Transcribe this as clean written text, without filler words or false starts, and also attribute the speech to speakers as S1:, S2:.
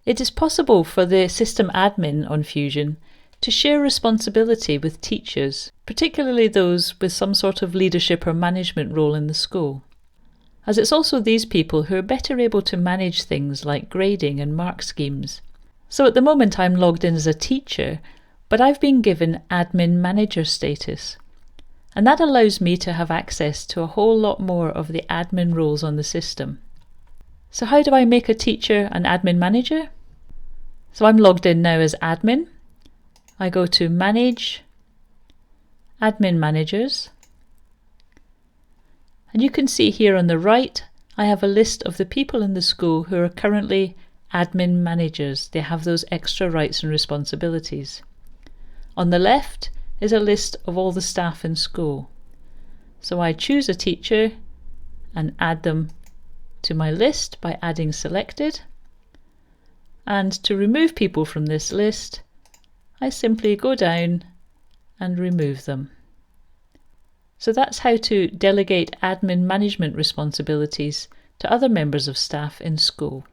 S1: It is possible for the system admin on Fusion to share responsibility with teachers, particularly those with some sort of leadership or management role in the school, as it's also these people who are better able to manage things like grading and mark schemes. So at the moment I'm logged in as a teacher, but I've been given admin manager status. And that allows me to have access to a whole lot more of the admin roles on the system. So how do I make a teacher an admin manager? So I'm logged in now as admin. I go to Manage, Admin Managers. And you can see here on the right, I have a list of the people in the school who are currently admin managers. They have those extra rights and responsibilities. On the left is a list of all the staff in school. So I choose a teacher and add them to my list by adding selected. And to remove people from this list, I simply go down and remove them. So that's how to delegate admin management responsibilities to other members of staff in school.